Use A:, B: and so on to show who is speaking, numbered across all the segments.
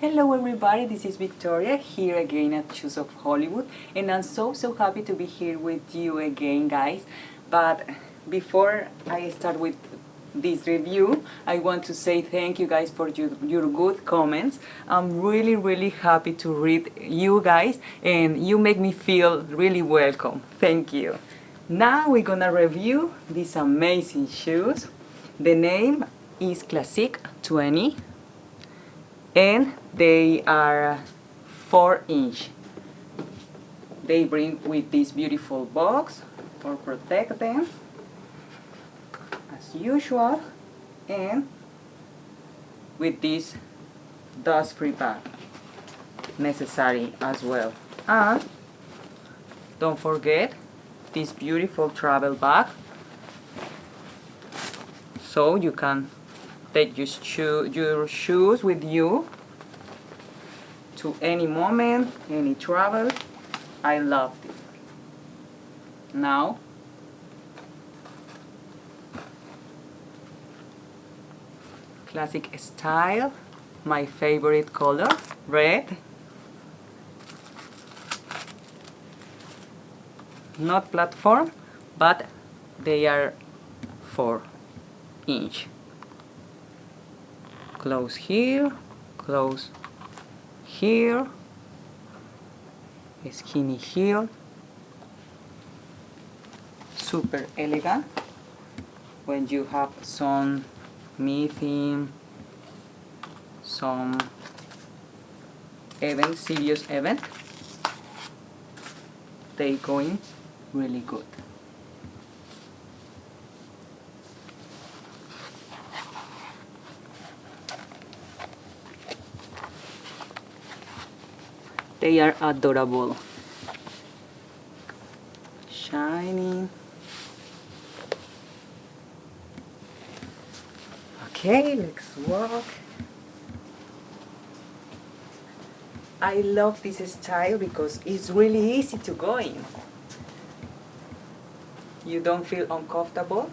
A: Hello everybody, this is Victoria here again at Shoes of Hollywood, and I'm so happy to be here with you again, guys. But before I start with this review, I want to say thank you guys for your good comments. I'm really happy to read you guys, and you make me feel really welcome. Thank you. Now we're gonna review these amazing shoes. The name is CLASSIQUE-20 and they are 4-inch. They bring with this beautiful box for protect them as usual, and with this dust-free bag necessary as well. And don't forget this beautiful travel bag, so you can take your shoes with you to any moment, any travel. I love it. Now, classic style, my favorite color, red. Not platform, but they are 4-inch. Close here, close here, skinny heel, super elegant when you have some meeting, some event, serious event. They going really good. They are adorable. Shiny. Okay, let's walk. I love this style because it's really easy to go in. You don't feel uncomfortable.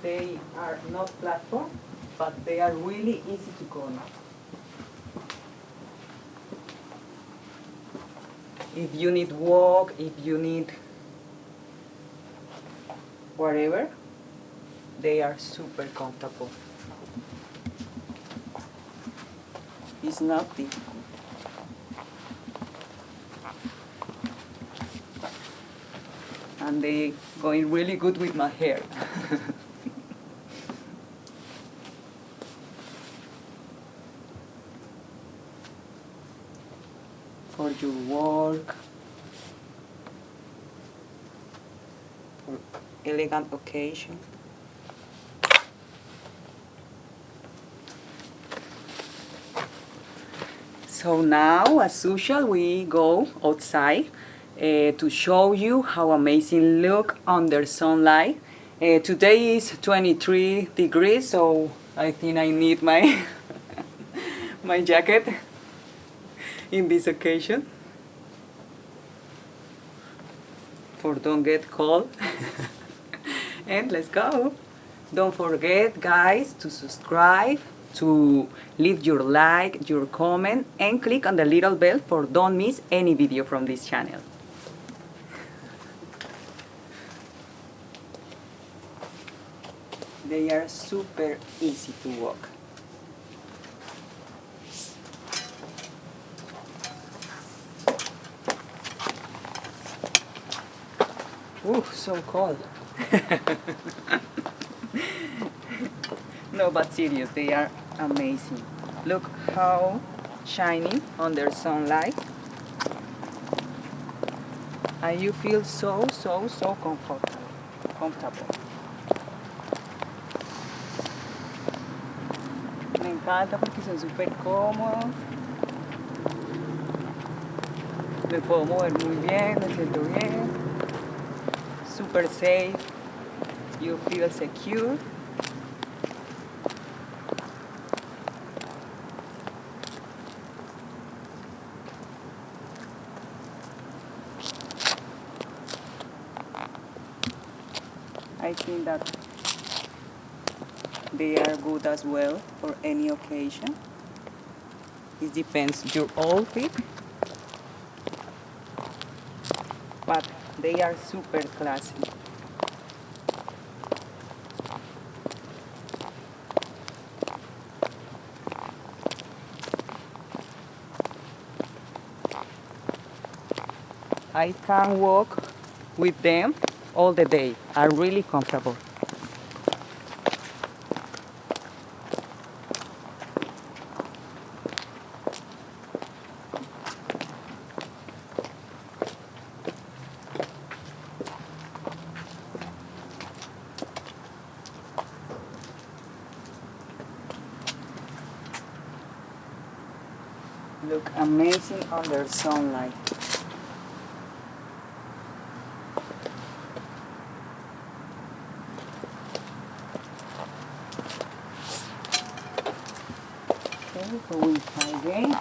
A: They are not platform, but they are really easy to go in. If you need walk, if you need whatever, they are super comfortable. It's not difficult. And they going really good with my hair. For your work, for elegant occasion. So now, as usual, we go outside to show you how amazing look under sunlight. Today is 23 degrees, so I think I need my my jacket in this occasion for don't get cold. And let's go. Don't forget, guys, to subscribe, to leave your like, your comment, and click on the little bell for don't miss any video from this channel. They are super easy to walk. Ooh, so cold. No, but serious, they are amazing. Look how shiny under sunlight. And you feel so comfortable. Me encanta porque son súper cómodos. Me puedo mover muy bien, me siento bien. Super safe. You feel secure. I think that They are good as well for any occasion. It depends your outfit. But they are super classy. I can walk with them all the day. Are really comfortable. Look amazing under sunlight. Okay, going again.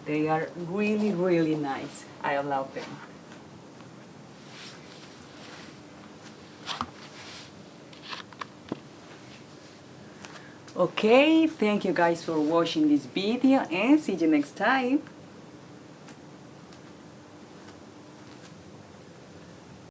A: They are really, really nice. I love them. Okay, thank you guys for watching this video and see you next time.